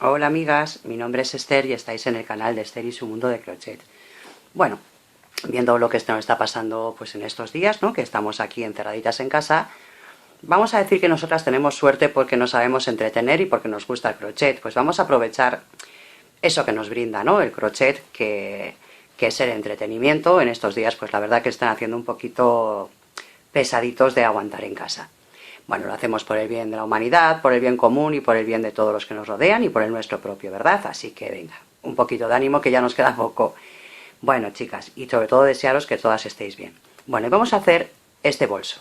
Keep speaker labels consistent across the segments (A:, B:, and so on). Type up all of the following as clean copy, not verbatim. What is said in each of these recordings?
A: Hola amigas, mi nombre es Esther y estáis en el canal de Esther y su mundo de crochet. Bueno, viendo lo que nos está pasando pues en estos días, ¿no? Que estamos aquí encerraditas en casa, vamos a decir que nosotras tenemos suerte porque nos sabemos entretener y porque nos gusta el crochet. Pues vamos a aprovechar eso que nos brinda, ¿no? El crochet, que es el entretenimiento. En estos días pues la verdad que están haciendo un poquito pesaditos de aguantar en casa. Bueno, lo hacemos por el bien de la humanidad, por el bien común y por el bien de todos los que nos rodean y por el nuestro propio, ¿verdad? Así que venga, un poquito de ánimo que ya nos queda poco. Bueno, chicas, y sobre todo desearos que todas estéis bien. Bueno, y vamos a hacer este bolso.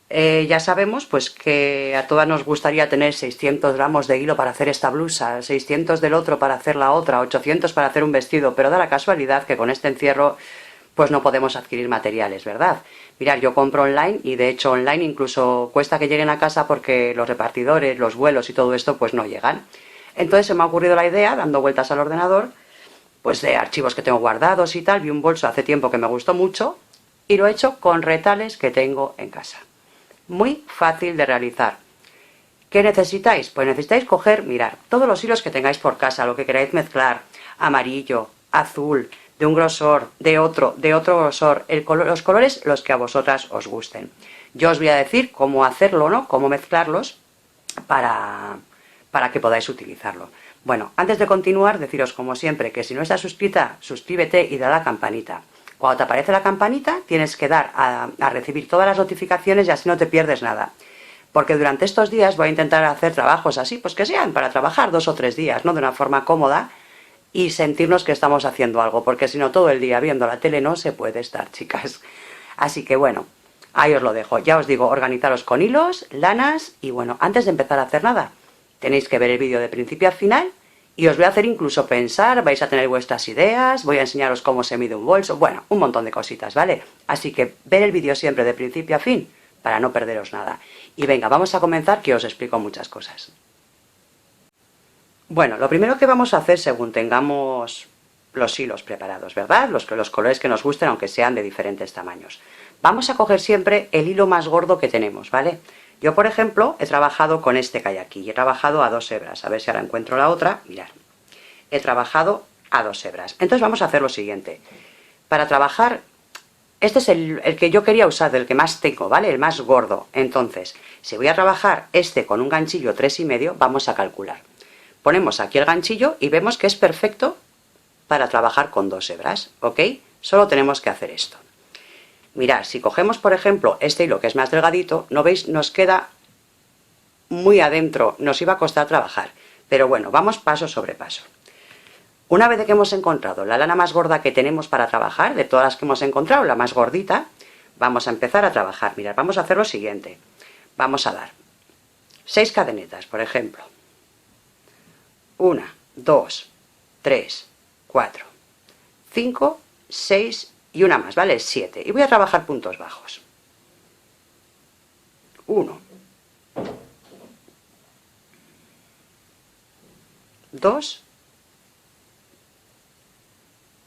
A: Ya sabemos pues que a todas nos gustaría tener 600 gramos de hilo para hacer esta blusa, 600 del otro para hacer la otra, 800 para hacer un vestido, pero da la casualidad que con este encierro pues no podemos adquirir materiales, ¿verdad? Mirad, yo compro online y de hecho online incluso cuesta que lleguen a casa porque los repartidores, los vuelos y todo esto pues no llegan. Entonces se me ha ocurrido la idea, dando vueltas al ordenador, pues de archivos que tengo guardados y tal, vi un bolso hace tiempo que me gustó mucho y lo he hecho con retales que tengo en casa. Muy fácil de realizar. ¿Qué necesitáis? Pues necesitáis coger, mirar, todos los hilos que tengáis por casa, lo que queráis mezclar, amarillo, azul, de un grosor, de otro grosor, los colores los que a vosotras os gusten. Yo os voy a decir cómo hacerlo, ¿no? Cómo mezclarlos para que podáis utilizarlo. Bueno, antes de continuar, deciros como siempre que si no estás suscrita, suscríbete y da a la campanita. Cuando te aparece la campanita, tienes que dar a recibir todas las notificaciones y así no te pierdes nada. Porque durante estos días voy a intentar hacer trabajos así, pues que sean para trabajar 2 o 3 días, ¿no? De una forma cómoda y sentirnos que estamos haciendo algo, porque si no todo el día viendo la tele no se puede estar, chicas. Así que bueno, ahí os lo dejo. Ya os digo, organizaros con hilos, lanas y bueno, antes de empezar a hacer nada, tenéis que ver el vídeo de principio a final y os voy a hacer incluso pensar, vais a tener vuestras ideas, voy a enseñaros cómo se mide un bolso, bueno, un montón de cositas, ¿vale? Así que ver el vídeo siempre de principio a fin para no perderos nada. Y venga, vamos a comenzar que os explico muchas cosas. Bueno, lo primero que vamos a hacer según tengamos los hilos preparados, ¿verdad? Los colores que nos gusten, aunque sean de diferentes tamaños. Vamos a coger siempre el hilo más gordo que tenemos, ¿vale? Yo, por ejemplo, he trabajado con este que hay aquí, y he trabajado a 2 hebras. A ver si ahora encuentro la otra. Mirad, he trabajado a 2 hebras. Entonces vamos a hacer lo siguiente. Para trabajar, este es el que yo quería usar, del que más tengo, ¿vale? El más gordo. Entonces, si voy a trabajar este con un ganchillo 3,5, vamos a calcular. Ponemos aquí el ganchillo y vemos que es perfecto para trabajar con 2 hebras, ¿ok? Solo tenemos que hacer esto. Mirad, si cogemos por ejemplo este hilo que es más delgadito, ¿no veis? Nos queda muy adentro, nos iba a costar trabajar, pero bueno, vamos paso sobre paso. Una vez que hemos encontrado la lana más gorda que tenemos para trabajar, de todas las que hemos encontrado, la más gordita, vamos a empezar a trabajar. Mirad, vamos a hacer lo siguiente. Vamos a dar 6 cadenetas, por ejemplo. 1, 2, 3, 4, 5, 6 y una más, ¿vale? 7. Y voy a trabajar puntos bajos. 1, 2,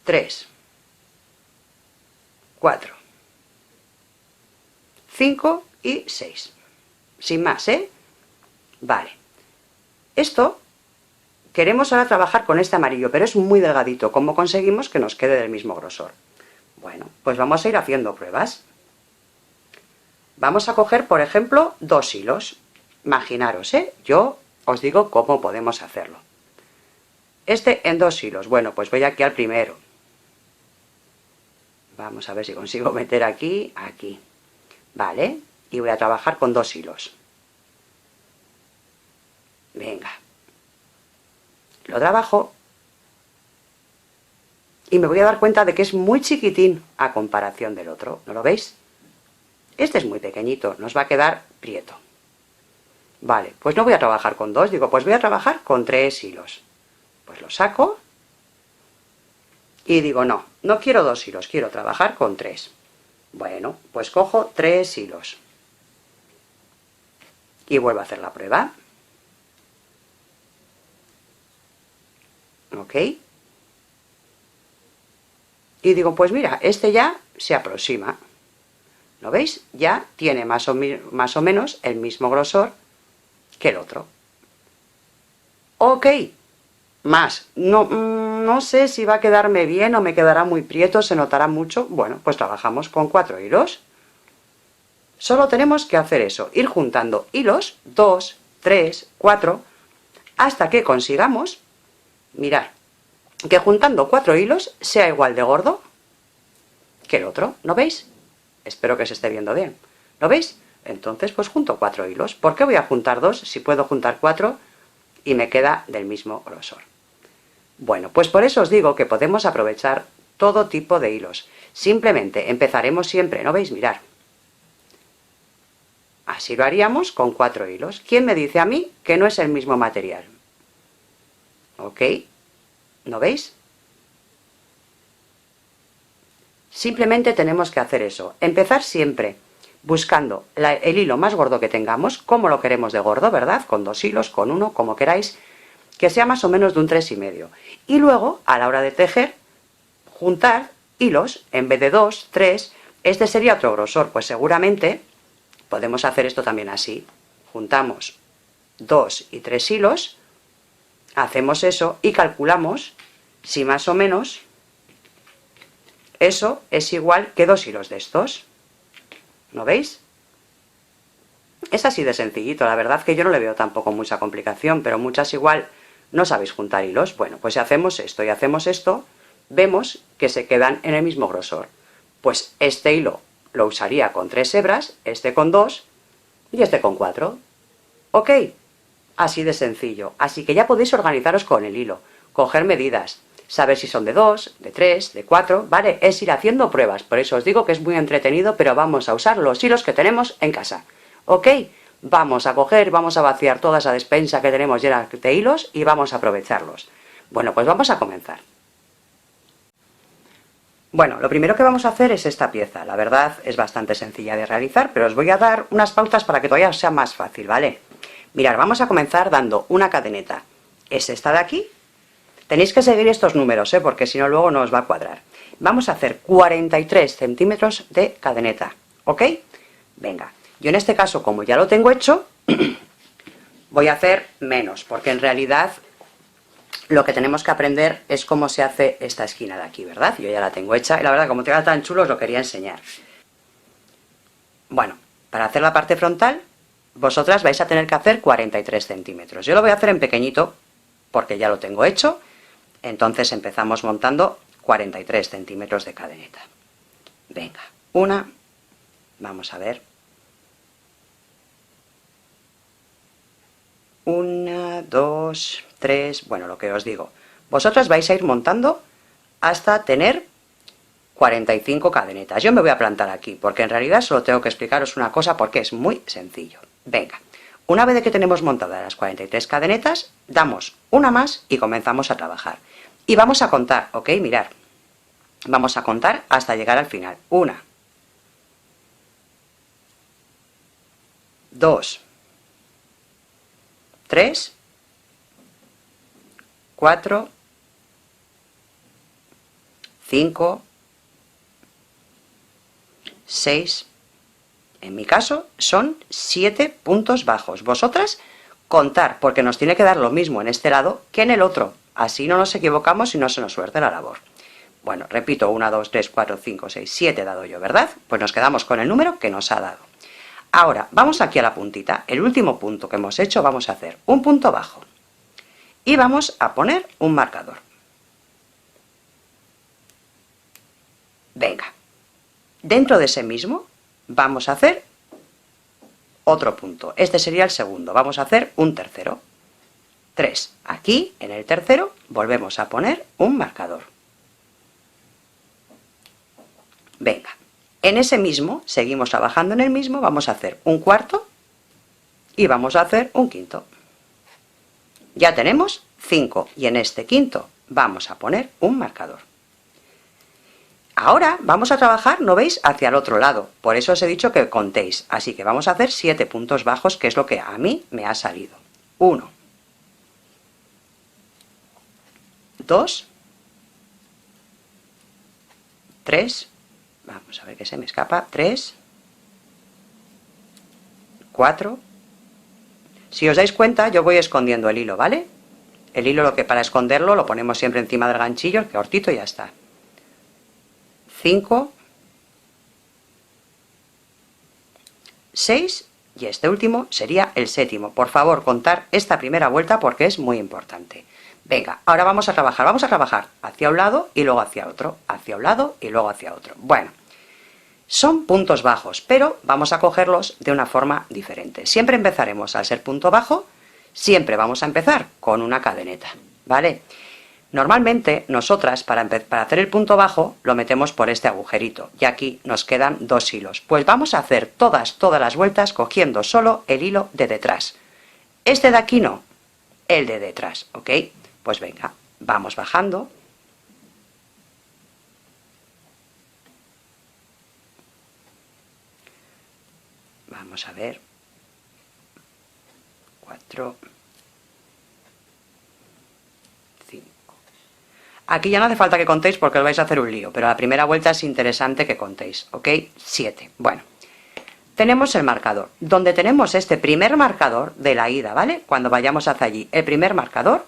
A: 3, 4, 5 y 6. Sin más, ¿eh? Vale. Esto queremos ahora trabajar con este amarillo, pero es muy delgadito. ¿Cómo conseguimos que nos quede del mismo grosor? Bueno, pues vamos a ir haciendo pruebas. Vamos a coger, por ejemplo, 2 hilos. Imaginaros, ¿eh? Yo os digo cómo podemos hacerlo. Este en 2 hilos. Bueno, pues voy aquí al primero. Vamos a ver si consigo meter aquí, aquí. Vale, y voy a trabajar con 2 hilos. Venga. Lo trabajo y me voy a dar cuenta de que es muy chiquitín a comparación del otro, ¿no lo veis? Este es muy pequeñito, nos va a quedar prieto. Vale, pues no voy a trabajar con 2, digo, pues voy a trabajar con 3 hilos. Pues lo saco y digo, no, no quiero 2 hilos, quiero trabajar con 3. Bueno, pues cojo 3 hilos y vuelvo a hacer la prueba. ¿Ok? Y digo, pues mira, este ya se aproxima. ¿Lo veis? Ya tiene más o menos el mismo grosor que el otro. Ok, más. No, no sé si va a quedarme bien o me quedará muy prieto, se notará mucho. Bueno, pues trabajamos con 4 hilos. Solo tenemos que hacer eso, ir juntando hilos, 2, 3, 4, hasta que consigamos, mirad, que juntando 4 hilos sea igual de gordo que el otro, ¿no veis? Espero que se esté viendo bien, ¿lo veis? Entonces pues junto 4 hilos. ¿Por qué voy a juntar 2 si puedo juntar 4 y me queda del mismo grosor? Bueno, pues por eso os digo que podemos aprovechar todo tipo de hilos. Simplemente empezaremos siempre, ¿no veis? Mirad. Así lo haríamos con 4 hilos. ¿Quién me dice a mí que no es el mismo material? ¿Ok? ¿No veis? Simplemente tenemos que hacer eso. Empezar siempre buscando el hilo más gordo que tengamos, como lo queremos de gordo, ¿verdad? Con 2 hilos, con 1, como queráis, que sea más o menos de un 3,5. Y luego, a la hora de tejer, juntar hilos, en vez de 2, 3, este sería otro grosor, pues seguramente podemos hacer esto también así. Juntamos 2 y 3 hilos, hacemos eso y calculamos si más o menos eso es igual que 2 hilos de estos. ¿No veis? Es así de sencillito, la verdad que yo no le veo tampoco mucha complicación, pero muchas igual no sabéis juntar hilos. Bueno, pues si hacemos esto y hacemos esto, vemos que se quedan en el mismo grosor. Pues este hilo lo usaría con 3 hebras, este con 2 y este con 4. ¿Ok? Así de sencillo. Así que ya podéis organizaros con el hilo, coger medidas, saber si son de 2, de 3, de 4, ¿vale? Es ir haciendo pruebas, por eso os digo que es muy entretenido, pero vamos a usar los hilos que tenemos en casa. ¿Ok? Vamos a coger, vamos a vaciar toda esa despensa que tenemos llena de hilos y vamos a aprovecharlos. Bueno, pues vamos a comenzar. Bueno, lo primero que vamos a hacer es esta pieza. La verdad es bastante sencilla de realizar, pero os voy a dar unas pautas para que todavía sea más fácil, ¿vale? Mirad, vamos a comenzar dando una cadeneta. Es esta de aquí. Tenéis que seguir estos números, porque si no luego no os va a cuadrar. Vamos a hacer 43 centímetros de cadeneta, ¿ok? Venga, yo en este caso, como ya lo tengo hecho, voy a hacer menos, porque en realidad lo que tenemos que aprender es cómo se hace esta esquina de aquí, ¿verdad? Yo ya la tengo hecha, y la verdad, como te queda tan chulo, os lo quería enseñar. Bueno, para hacer la parte frontal, vosotras vais a tener que hacer 43 centímetros. Yo lo voy a hacer en pequeñito, porque ya lo tengo hecho. Entonces empezamos montando 43 centímetros de cadeneta. Venga, una, vamos a ver. 1, 2, 3, bueno, lo que os digo. Vosotras vais a ir montando hasta tener 45 cadenetas. Yo me voy a plantar aquí, porque en realidad solo tengo que explicaros una cosa, porque es muy sencillo. Venga, una vez que tenemos montadas las 43 cadenetas, damos una más y comenzamos a trabajar. Y vamos a contar, ¿ok? Mirad. Vamos a contar hasta llegar al final. 1, 2, 3, 4, 5, 6, en mi caso son 7 puntos bajos. Vosotras contar, porque nos tiene que dar lo mismo en este lado que en el otro. Así no nos equivocamos y no se nos suerte la labor. Bueno, repito, 1, 2, 3, 4, 5, 6, 7 he dado yo, ¿verdad? Pues nos quedamos con el número que nos ha dado. Ahora, vamos aquí a la puntita. El último punto que hemos hecho, vamos a hacer un punto bajo. Y vamos a poner un marcador. Venga. Dentro de ese mismo, vamos a hacer otro punto. Este sería el segundo. Vamos a hacer un tercero. 3. Aquí, en el tercero, volvemos a poner un marcador. Venga, en ese mismo, seguimos trabajando en el mismo, vamos a hacer un cuarto y vamos a hacer un quinto. Ya tenemos 5 y en este quinto vamos a poner un marcador. Ahora vamos a trabajar, ¿no veis?, hacia el otro lado. Por eso os he dicho que contéis. Así que vamos a hacer 7 puntos bajos, que es lo que a mí me ha salido. 1, 2, 3, vamos a ver que se me escapa, 3, 4, si os dais cuenta yo voy escondiendo el hilo, ¿vale? El hilo, lo que para esconderlo, lo ponemos siempre encima del ganchillo, el cortito y ya está. 5, 6 y este último sería el séptimo. Por favor, contar esta primera vuelta porque es muy importante. Venga, ahora vamos a trabajar hacia un lado y luego hacia otro, hacia un lado y luego hacia otro. Bueno, son puntos bajos, pero vamos a cogerlos de una forma diferente. Siempre empezaremos, al ser punto bajo, siempre vamos a empezar con una cadeneta, ¿vale? Normalmente, nosotras, para hacer el punto bajo, lo metemos por este agujerito, y aquí nos quedan 2 hilos. Pues vamos a hacer todas las vueltas cogiendo solo el hilo de detrás. Este de aquí no, el de detrás, ¿ok? Pues venga, vamos bajando. Vamos a ver. 4, 5. Aquí ya no hace falta que contéis porque os vais a hacer un lío, pero la primera vuelta es interesante que contéis, ¿ok? 7. Bueno, tenemos el marcador. Donde tenemos este primer marcador de la ida, ¿vale? Cuando vayamos hacia allí, el primer marcador,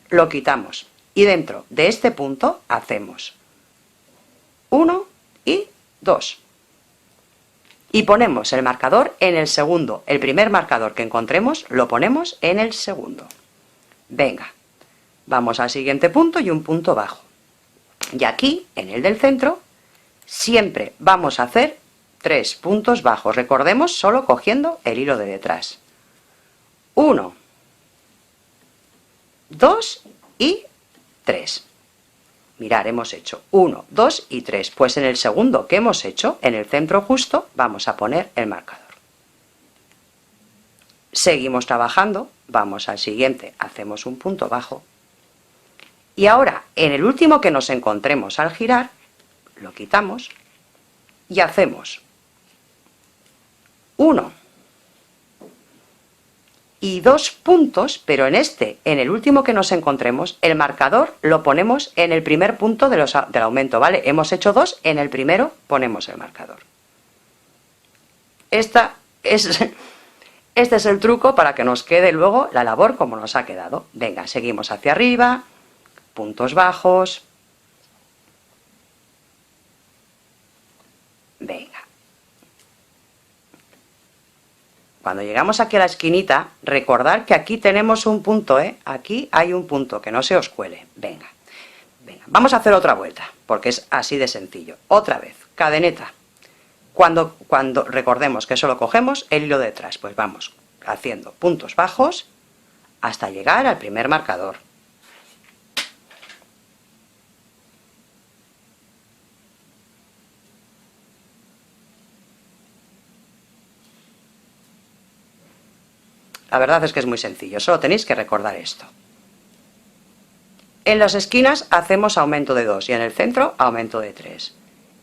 A: lo quitamos. Y dentro de este punto hacemos 1 y 2. Y ponemos el marcador en el segundo. El primer marcador que encontremos lo ponemos en el segundo. Venga, vamos al siguiente punto y un punto bajo. Y aquí, en el del centro, siempre vamos a hacer 3 puntos bajos. Recordemos, solo cogiendo el hilo de detrás. 1, 2 y 3. Mirad, hemos hecho 1, 2 y 3. Pues en el segundo que hemos hecho, en el centro justo, vamos a poner el marcador. Seguimos trabajando, vamos al siguiente, hacemos un punto bajo. Y ahora, en el último que nos encontremos al girar, lo quitamos y hacemos 1 y 2 puntos, pero en el último que nos encontremos, el marcador lo ponemos en el primer punto del aumento, ¿vale? Hemos hecho 2, en el primero ponemos el marcador. Este es el truco para que nos quede luego la labor como nos ha quedado. Venga, seguimos hacia arriba, puntos bajos. Venga. Cuando llegamos aquí a la esquinita, recordad que aquí tenemos un punto, ¿eh? Aquí hay un punto, que no se os cuele. Venga, venga, vamos a hacer otra vuelta, porque es así de sencillo. Otra vez, cadeneta. Cuando recordemos que solo cogemos el hilo detrás, pues vamos haciendo puntos bajos hasta llegar al primer marcador. La verdad es que es muy sencillo, solo tenéis que recordar esto. En las esquinas hacemos aumento de 2 y en el centro aumento de 3.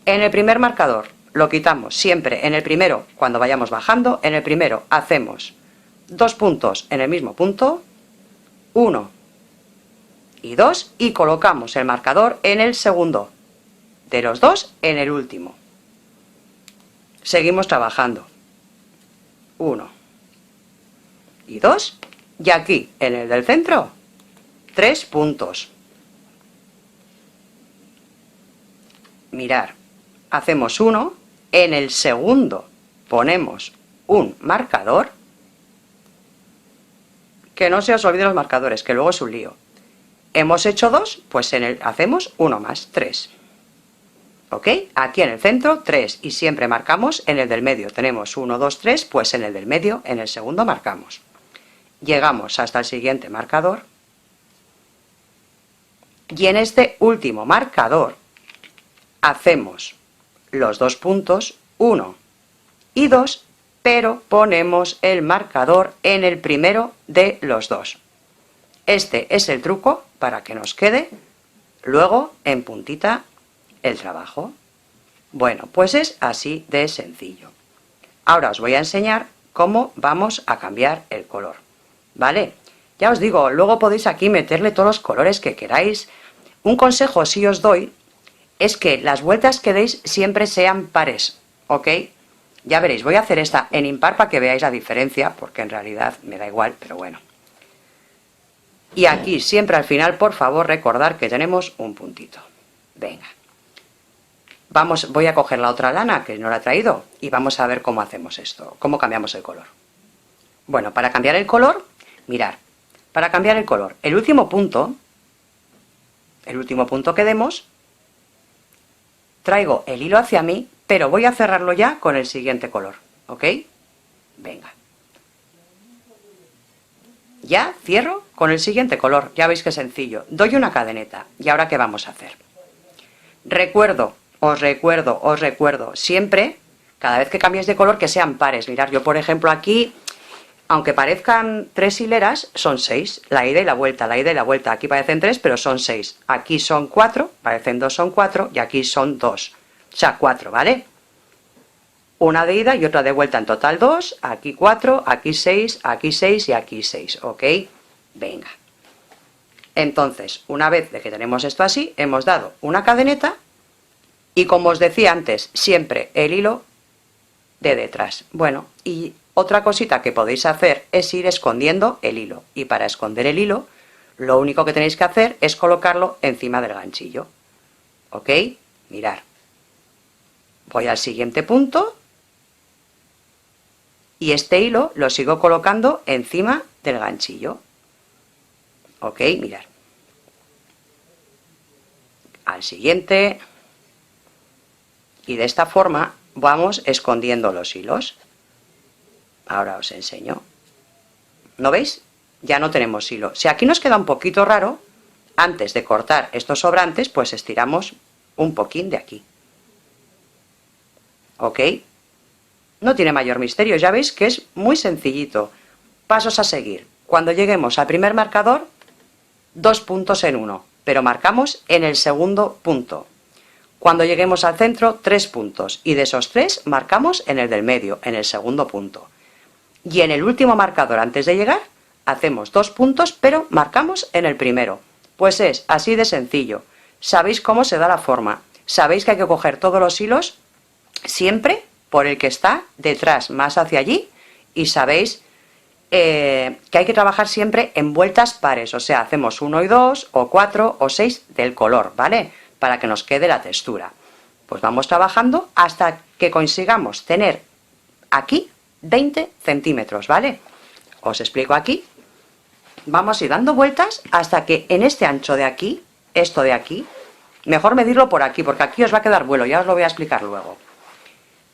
A: En el primer marcador lo quitamos siempre en el primero cuando vayamos bajando. En el primero hacemos 2 puntos en el mismo punto, 1 y 2, y colocamos el marcador en el segundo. De los 2 en el último. Seguimos trabajando. 1 y 2, y aquí, en el del centro, 3 puntos. Mirad, hacemos 1, en el segundo ponemos un marcador, que no se os olviden los marcadores, que luego es un lío. Hemos hecho 2, pues hacemos 1 más, 3. ¿Ok? Aquí en el centro, 3, y siempre marcamos en el del medio. Tenemos 1, 2, 3, pues en el del medio, en el segundo marcamos. Llegamos hasta el siguiente marcador, y en este último marcador hacemos los 2 puntos, 1 y 2, pero ponemos el marcador en el primero de los 2. Este es el truco para que nos quede luego en puntita el trabajo. Bueno, pues es así de sencillo. Ahora os voy a enseñar cómo vamos a cambiar el color, ¿vale? Ya os digo, luego podéis aquí meterle todos los colores que queráis. Un consejo sí os doy es que las vueltas que deis siempre sean pares, ¿ok? Ya veréis, voy a hacer esta en impar para que veáis la diferencia, porque en realidad me da igual, pero bueno. Y aquí siempre al final, por favor, recordar que tenemos un puntito. Venga. Voy a coger la otra lana, que no la he traído, y vamos a ver cómo hacemos esto, cómo cambiamos el color. Bueno, para cambiar el color, mirad, para cambiar el color, el último punto que demos, traigo el hilo hacia mí, pero voy a cerrarlo ya con el siguiente color, ¿ok? Venga. Ya cierro con el siguiente color, ya veis que sencillo. Doy una cadeneta, ¿y ahora qué vamos a hacer? Os recuerdo, siempre, cada vez que cambiéis de color, que sean pares. Mirad, yo por ejemplo aquí, aunque parezcan 3 hileras, son 6, la ida y la vuelta, aquí parecen 3, pero son 6, aquí son 4, parecen 2, son 4, y aquí son 2, o sea, 4, ¿vale? Una de ida y otra de vuelta, en total 2, aquí 4, aquí 6 y aquí 6, ¿ok? Venga. Entonces, una vez de que tenemos esto así, hemos dado una cadeneta, y como os decía antes, siempre el hilo de detrás. Bueno, y otra cosita que podéis hacer es ir escondiendo el hilo, y para esconder el hilo, lo único que tenéis que hacer es colocarlo encima del ganchillo, ¿ok? Mirad. Voy al siguiente punto, y este hilo lo sigo colocando encima del ganchillo. Ok, mirad. Al siguiente. Y de esta forma vamos escondiendo los hilos. Ahora os enseño. ¿No veis? Ya no tenemos hilo. Si aquí nos queda un poquito raro, antes de cortar estos sobrantes, pues estiramos un poquín de aquí. ¿Ok? No tiene mayor misterio, ya veis que es muy sencillito. Pasos a seguir. Cuando lleguemos al primer marcador, 2 puntos en uno, pero marcamos en el segundo punto. Cuando lleguemos al centro, 3 puntos, y de esos 3 marcamos en el del medio, en el segundo punto. Y en el último marcador antes de llegar, hacemos 2 puntos, pero marcamos en el primero. Pues es así de sencillo. Sabéis cómo se da la forma. Sabéis que hay que coger todos los hilos siempre por el que está detrás, más hacia allí, y sabéis que hay que trabajar siempre en vueltas pares, o sea, hacemos 1 y 2, o 4 o 6 del color, ¿vale? Para que nos quede la textura. Pues vamos trabajando hasta que consigamos tener aquí 20 centímetros, ¿vale? Os explico aquí. Vamos a ir dando vueltas hasta que en este ancho de aquí, esto de aquí, mejor medirlo por aquí, porque aquí os va a quedar vuelo, ya os lo voy a explicar luego.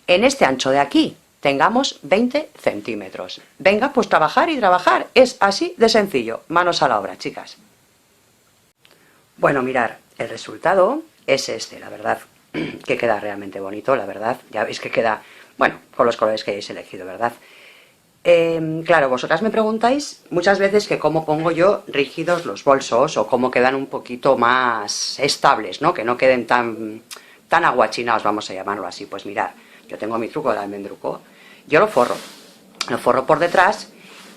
A: En este ancho de aquí tengamos 20 centímetros. Venga, pues trabajar y trabajar. Es así de sencillo. Manos a la obra, chicas. Bueno, mirar, el resultado es este, la verdad, que queda realmente bonito, la verdad. Ya veis que queda, bueno, con los colores que hayáis elegido, ¿verdad? Claro, vosotras me preguntáis muchas veces que cómo pongo yo rígidos los bolsos o cómo quedan un poquito más estables, ¿no? Que no queden tan aguachinados, vamos a llamarlo así. Pues mirad, yo tengo mi truco del almendruco, yo lo forro por detrás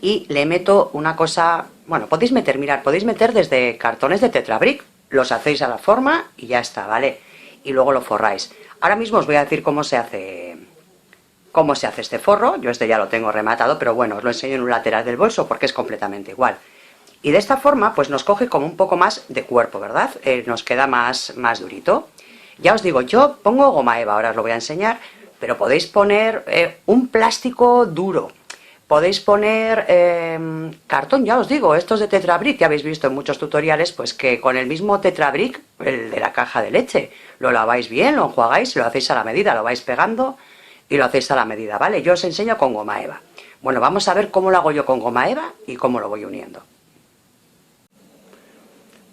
A: y le meto una cosa, bueno, podéis meter, mirad, podéis meter desde cartones de Tetra Brick, los hacéis a la forma y ya está, ¿vale? Y luego lo forráis. Ahora mismo os voy a decir cómo se hace este forro. Yo este ya lo tengo rematado, pero bueno, os lo enseño en un lateral del bolso porque es completamente igual. Y de esta forma, pues nos coge como un poco más de cuerpo, ¿verdad? Nos queda más durito. Ya os digo, yo pongo goma eva, ahora os lo voy a enseñar, pero podéis poner un plástico duro, podéis poner cartón, ya os digo, estos de Tetra Brick, que habéis visto en muchos tutoriales, pues que con el mismo Tetra Brick, el de la caja de leche, lo laváis bien, lo enjuagáis, lo hacéis a la medida, lo vais pegando y lo hacéis a la medida, ¿vale? Yo os enseño con goma eva. Bueno, vamos a ver cómo lo hago yo con goma eva y cómo lo voy uniendo.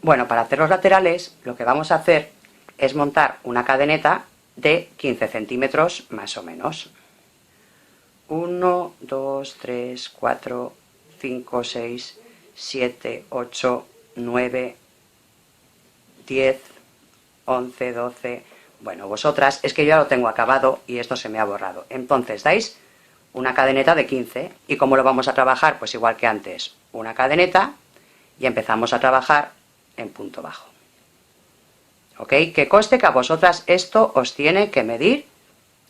A: Bueno, para hacer los laterales, lo que vamos a hacer es montar una cadeneta de 15 centímetros más o menos. 1, 2, 3, 4, 5, 6, 7, 8, 9, 10, 11, 12... Bueno, vosotras, es que yo ya lo tengo acabado y esto se me ha borrado. Entonces dais una cadeneta de 15. ¿Y cómo lo vamos a trabajar? Pues igual que antes, una cadeneta y empezamos a trabajar en punto bajo. ¿Ok? Que conste que a vosotras esto os tiene que medir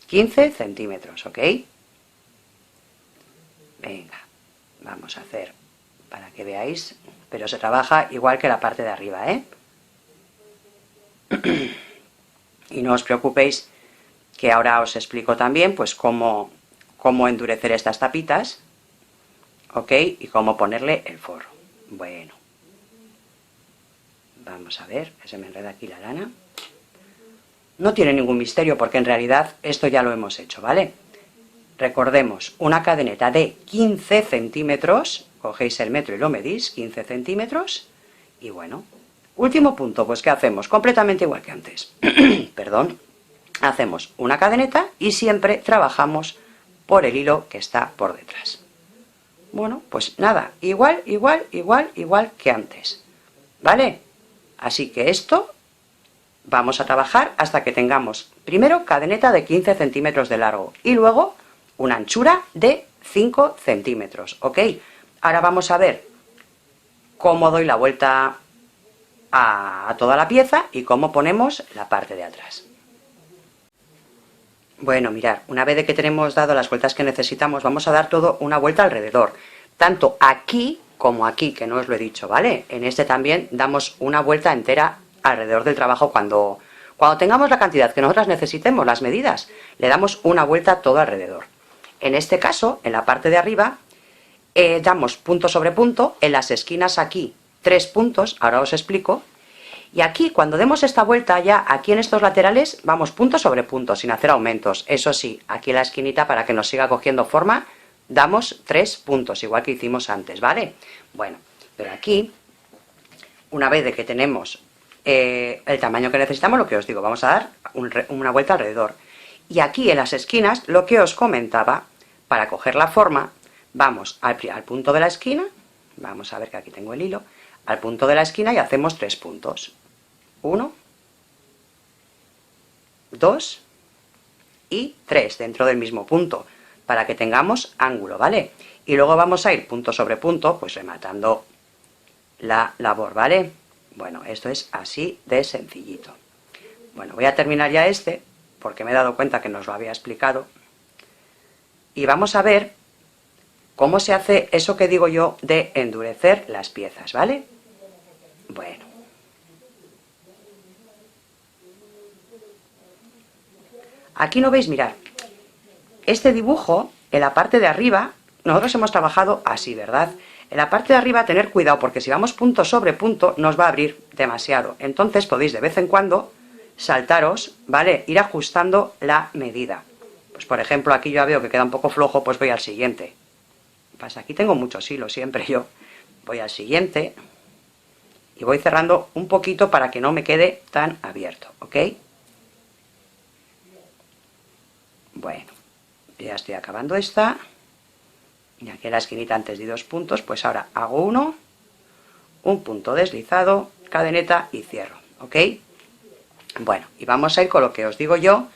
A: 15 centímetros, ¿ok? Venga, vamos a hacer para que veáis pero se trabaja igual que la parte de arriba, ¿eh? Y no os preocupéis, que ahora os explico también pues cómo endurecer estas tapitas, ¿ok? Y cómo ponerle el forro. Bueno, vamos a ver, que se me enreda aquí la lana. No tiene ningún misterio, porque en realidad esto ya lo hemos hecho, ¿vale? Recordemos, una cadeneta de 15 centímetros, cogéis el metro y lo medís, 15 centímetros, y bueno, último punto, pues ¿qué hacemos? Completamente igual que antes. Perdón. Hacemos una cadeneta y siempre trabajamos por el hilo que está por detrás. Bueno, pues nada, igual que antes, ¿vale? Así que esto vamos a trabajar hasta que tengamos primero cadeneta de 15 centímetros de largo y luego una anchura de 5 centímetros, ¿ok? Ahora vamos a ver cómo doy la vuelta a toda la pieza y cómo ponemos la parte de atrás. Bueno, mirad, una vez que tenemos dado las vueltas que necesitamos, vamos a dar todo una vuelta alrededor, tanto aquí como aquí, que no os lo he dicho, ¿vale? En este también damos una vuelta entera alrededor del trabajo cuando tengamos la cantidad que nosotras necesitemos, las medidas, le damos una vuelta todo alrededor. En este caso, en la parte de arriba, damos punto sobre punto, en las esquinas aquí 3 puntos, ahora os explico. Y aquí, cuando demos esta vuelta ya, aquí en estos laterales, vamos punto sobre punto, sin hacer aumentos. Eso sí, aquí en la esquinita, para que nos siga cogiendo forma, damos 3 puntos, igual que hicimos antes, ¿vale? Bueno, pero aquí, una vez de que tenemos el tamaño que necesitamos, lo que os digo, vamos a dar una vuelta alrededor. Y aquí en las esquinas, lo que os comentaba, para coger la forma, vamos al punto de la esquina, vamos a ver que aquí tengo el hilo, al punto de la esquina y hacemos 3 puntos. 1, 2 y 3 dentro del mismo punto, para que tengamos ángulo, ¿vale? Y luego vamos a ir punto sobre punto, pues rematando la labor, ¿vale? Bueno, esto es así de sencillito. Bueno, voy a terminar ya este, porque me he dado cuenta que no os lo había explicado. Y vamos a ver cómo se hace eso que digo yo de endurecer las piezas, ¿vale? Bueno. Aquí no veis, mirad, este dibujo, en la parte de arriba, nosotros hemos trabajado así, ¿verdad? En la parte de arriba tener cuidado, porque si vamos punto sobre punto, nos va a abrir demasiado. Entonces podéis de vez en cuando saltaros, ¿vale? Ir ajustando la medida. Pues por ejemplo, aquí yo veo que queda un poco flojo, pues voy al siguiente. Pues aquí tengo muchos hilos siempre yo. Voy al siguiente y voy cerrando un poquito para que no me quede tan abierto, ¿ok? Bueno, ya estoy acabando esta. Y aquí en la esquinita antes di 2 puntos, pues ahora hago uno, un punto deslizado, cadeneta y cierro, ¿ok? Bueno, y vamos a ir con lo que os digo yo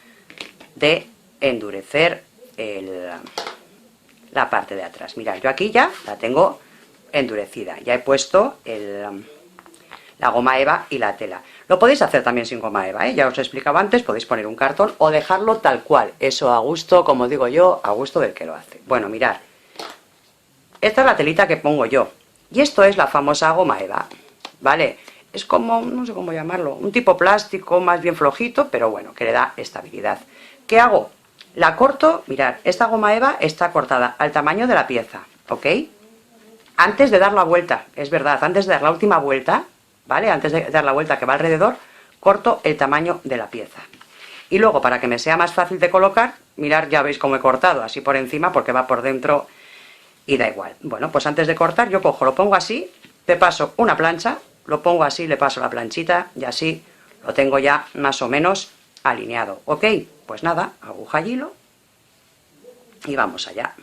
A: de endurecer la parte de atrás. Mirad, yo aquí ya la tengo endurecida, ya he puesto la goma eva y la tela. Lo podéis hacer también sin goma eva, ¿eh? Ya os he explicado antes, podéis poner un cartón o dejarlo tal cual, eso a gusto, como digo yo, a gusto del que lo hace. Bueno, mirad, esta es la telita que pongo yo, y esto es la famosa goma eva, ¿vale? Es como, no sé cómo llamarlo, un tipo plástico más bien flojito, pero bueno, que le da estabilidad. ¿Qué hago? La corto, mirad, esta goma eva está cortada al tamaño de la pieza, ¿ok? Antes de dar la vuelta, es verdad, antes de dar la última vuelta, ¿vale? Antes de dar la vuelta que va alrededor, corto el tamaño de la pieza. Y luego, para que me sea más fácil de colocar, mirad, ya veis cómo he cortado, así por encima, porque va por dentro y da igual. Bueno, pues antes de cortar, yo cojo, lo pongo así, te paso una plancha, lo pongo así, le paso la planchita, y así lo tengo ya más o menos alineado, ¿ok? Pues nada, aguja y hilo, y vamos allá.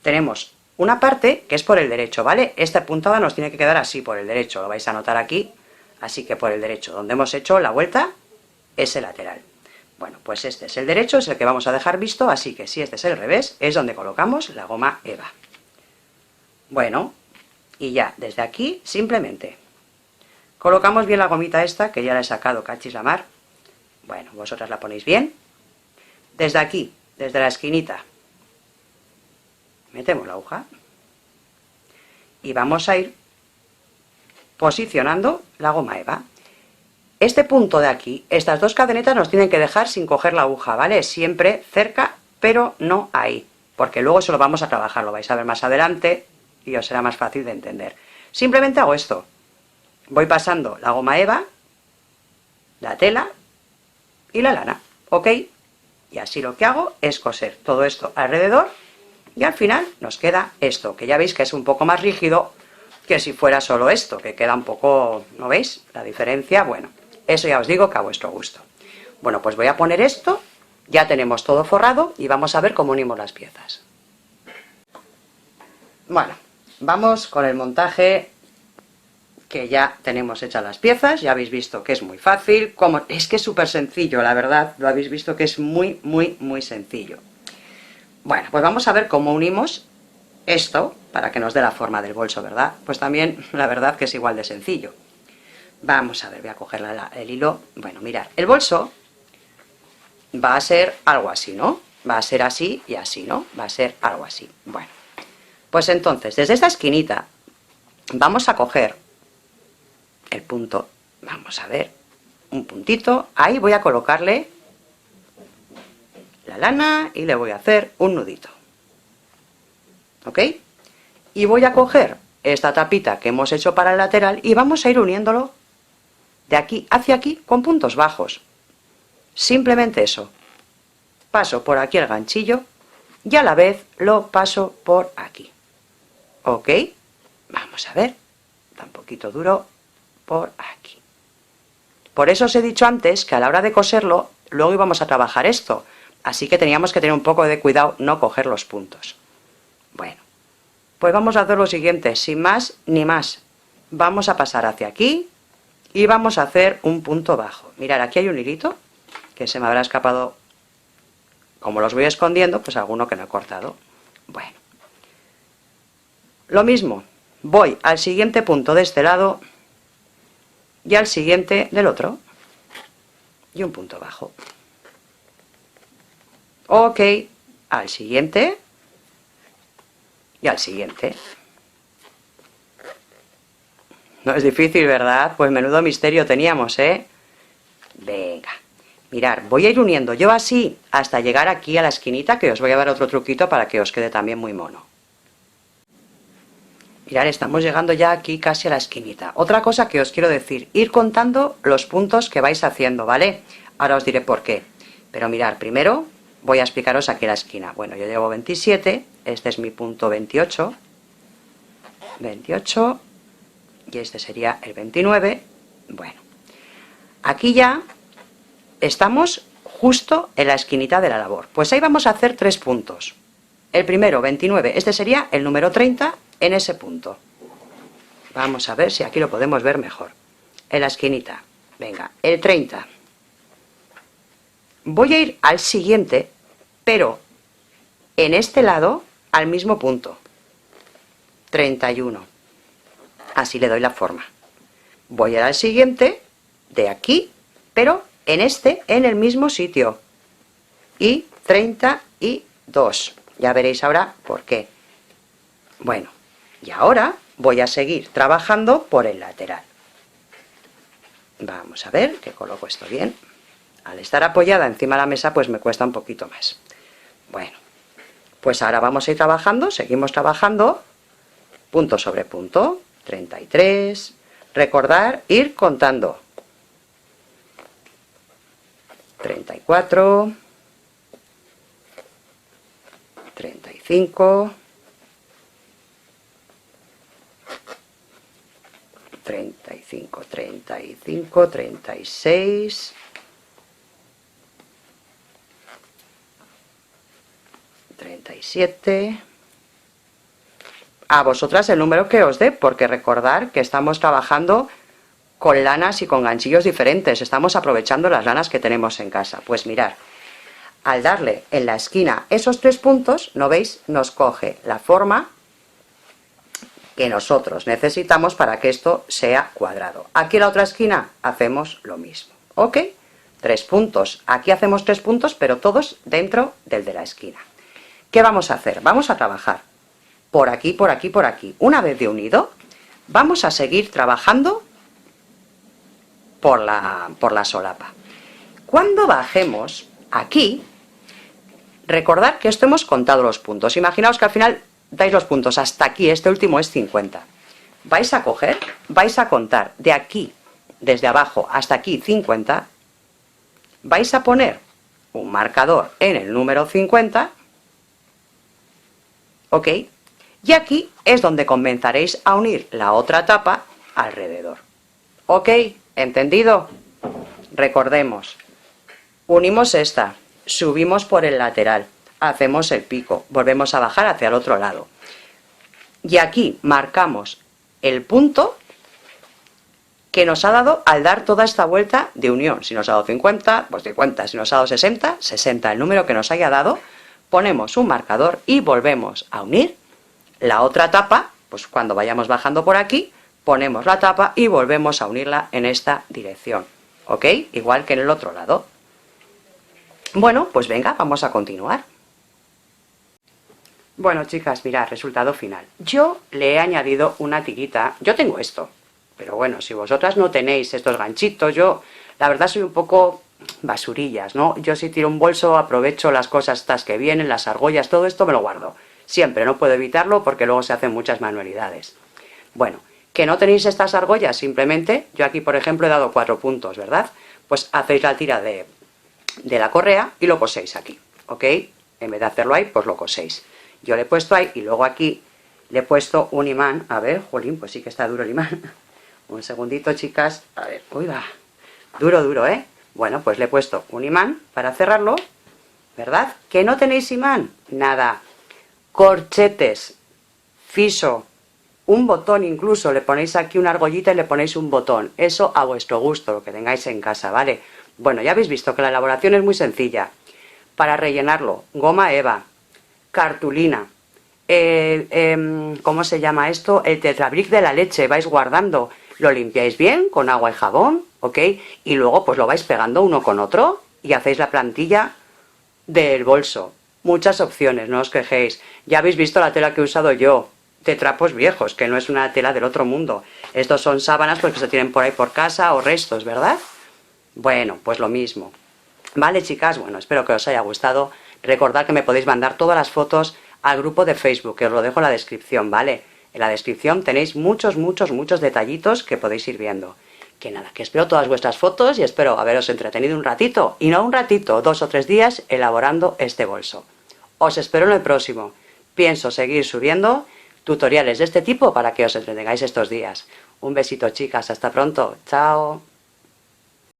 A: Tenemos una parte que es por el derecho, ¿vale? Esta puntada nos tiene que quedar así por el derecho, lo vais a notar aquí, así que por el derecho, donde hemos hecho la vuelta, es el lateral. Bueno, pues este es el derecho, es el que vamos a dejar visto, así que si este es el revés, es donde colocamos la goma eva. Bueno, y ya, desde aquí, simplemente, colocamos bien la gomita esta, que ya la he sacado, cachis la mar. Bueno, vosotras la ponéis bien. Desde aquí, desde la esquinita, metemos la aguja y vamos a ir posicionando la goma eva. Este punto de aquí, estas dos cadenetas nos tienen que dejar sin coger la aguja, ¿vale? Siempre cerca, pero no ahí, porque luego eso lo vamos a trabajar, lo vais a ver más adelante y os será más fácil de entender. Simplemente hago esto, voy pasando la goma eva, la tela y la lana, ¿ok? Y así lo que hago es coser todo esto alrededor y al final nos queda esto, que ya veis que es un poco más rígido que si fuera solo esto, que queda un poco, ¿no veis la diferencia? Bueno, eso ya os digo que a vuestro gusto. Bueno, pues voy a poner esto, ya tenemos todo forrado y vamos a ver cómo unimos las piezas. Bueno, vamos con el montaje, que ya tenemos hechas las piezas, ya habéis visto que es muy fácil, es que es súper sencillo, la verdad, lo habéis visto que es muy, muy, muy sencillo. Bueno, pues vamos a ver cómo unimos esto, para que nos dé la forma del bolso, ¿verdad? Pues también, la verdad que es igual de sencillo. Vamos a ver, voy a coger el hilo. Bueno, mirad, el bolso va a ser algo así, ¿no? Va a ser así y así, ¿no? Va a ser algo así. Bueno, pues entonces, desde esta esquinita, vamos a coger el punto, vamos a ver, un puntito, ahí voy a colocarle la lana y le voy a hacer un nudito. ¿Ok? Y voy a coger esta tapita que hemos hecho para el lateral y vamos a ir uniéndolo de aquí hacia aquí con puntos bajos. Simplemente eso. Paso por aquí el ganchillo y a la vez lo paso por aquí. ¿Ok? Vamos a ver. Está un poquito duro por aquí. Por eso os he dicho antes que a la hora de coserlo, luego íbamos a trabajar esto. Así que teníamos que tener un poco de cuidado no coger los puntos. Bueno, pues vamos a hacer lo siguiente, sin más ni más. Vamos a pasar hacia aquí y vamos a hacer un punto bajo. Mirad, aquí hay un hilito que se me habrá escapado, como los voy escondiendo, pues alguno que no he cortado. Bueno, lo mismo, voy al siguiente punto de este lado y al siguiente del otro y un punto bajo. Ok, al siguiente y al siguiente. No es difícil, ¿verdad? Pues menudo misterio teníamos, ¿eh? Venga, mirad, voy a ir uniendo yo así hasta llegar aquí a la esquinita, que os voy a dar otro truquito para que os quede también muy mono. Mirad, estamos llegando ya aquí casi a la esquinita. Otra cosa que os quiero decir, ir contando los puntos que vais haciendo, ¿vale? Ahora os diré por qué. Pero mirad, primero voy a explicaros aquí la esquina. Bueno, yo llevo 27, este es mi punto 28, 28, y este sería el 29. Bueno, aquí ya estamos justo en la esquinita de la labor. Pues ahí vamos a hacer 3 puntos. El primero, 29, este sería el número 30 en ese punto. Vamos a ver si aquí lo podemos ver mejor. En la esquinita. Venga, el 30. Voy a ir al siguiente, pero en este lado, al mismo punto. 31. Así le doy la forma. Voy a ir al siguiente, de aquí, pero en este, en el mismo sitio. Y 32. Ya veréis ahora por qué. Bueno, y ahora voy a seguir trabajando por el lateral. Vamos a ver que coloco esto bien. Al estar apoyada encima de la mesa, pues me cuesta un poquito más. Bueno, pues ahora vamos a ir trabajando, seguimos trabajando, punto sobre punto, 33, recordar, ir contando, 34, 35, 35, 35, 36, 37, a vosotras el número que os dé, porque recordar que estamos trabajando con lanas y con ganchillos diferentes, estamos aprovechando las lanas que tenemos en casa. Pues mirad, al darle en la esquina esos 3 puntos, ¿no veis? Nos coge la forma que nosotros necesitamos para que esto sea cuadrado. Aquí en la otra esquina hacemos lo mismo, ¿ok? 3 puntos, aquí hacemos 3 puntos, pero todos dentro del de la esquina. ¿Qué vamos a hacer? Vamos a trabajar por aquí, por aquí, por aquí. Una vez de unido, vamos a seguir trabajando por la solapa. Cuando bajemos aquí, recordad que esto hemos contado los puntos. Imaginaos que al final dais los puntos hasta aquí, este último es 50. Vais a coger, vais a contar de aquí, desde abajo hasta aquí 50, vais a poner un marcador en el número 50, ¿ok? Y aquí es donde comenzaréis a unir la otra tapa alrededor. ¿Ok? ¿Entendido? Recordemos, unimos esta, subimos por el lateral, hacemos el pico, volvemos a bajar hacia el otro lado. Y aquí marcamos el punto que nos ha dado al dar toda esta vuelta de unión. Si nos ha dado 50, pues 50. Si nos ha dado 60, 60. El número que nos haya dado, ponemos un marcador y volvemos a unir la otra tapa. Pues cuando vayamos bajando por aquí, ponemos la tapa y volvemos a unirla en esta dirección. ¿Ok? Igual que en el otro lado. Bueno, pues venga, vamos a continuar. Bueno, chicas, mirad, resultado final. Yo le he añadido una tirita. Yo tengo esto, pero bueno, si vosotras no tenéis estos ganchitos, yo la verdad soy un poco basurillas, ¿no? Yo si tiro un bolso aprovecho las cosas estas que vienen, las argollas, todo esto me lo guardo. Siempre, no puedo evitarlo porque luego se hacen muchas manualidades. Bueno, que no tenéis estas argollas, simplemente, yo aquí por ejemplo he dado 4 puntos, ¿verdad? Pues hacéis la tira de la correa y lo coséis aquí, ¿ok? En vez de hacerlo ahí, pues lo coséis. Yo le he puesto ahí y luego aquí le he puesto un imán. A ver, jolín, pues sí que está duro el imán. Un segundito, chicas. A ver, uy, va. Duro, duro, ¿eh? Bueno, pues le he puesto un imán para cerrarlo, ¿verdad? ¿Que no tenéis imán? Nada. Corchetes, fiso, un botón incluso. Le ponéis aquí una argollita y le ponéis un botón. Eso a vuestro gusto, lo que tengáis en casa, ¿vale? Bueno, ya habéis visto que la elaboración es muy sencilla. Para rellenarlo, goma eva, cartulina, ¿cómo se llama esto? El tetrabric de la leche, vais guardando, lo limpiáis bien con agua y jabón, ¿ok? Y luego pues lo vais pegando uno con otro y hacéis la plantilla del bolso. Muchas opciones, no os quejéis. Ya habéis visto la tela que he usado yo, de trapos viejos, que no es una tela del otro mundo. Estos son sábanas porque se tienen por ahí por casa o restos, ¿verdad? Bueno, pues lo mismo. Vale, chicas, bueno, espero que os haya gustado. Recordad que me podéis mandar todas las fotos al grupo de Facebook, que os lo dejo en la descripción, ¿vale? En la descripción tenéis muchos detallitos que podéis ir viendo. Que nada, que espero todas vuestras fotos y espero haberos entretenido un ratito, y no un ratito, 2 o 3 días elaborando este bolso. Os espero en el próximo. Pienso seguir subiendo tutoriales de este tipo para que os entretengáis estos días. Un besito, chicas, hasta pronto. Chao.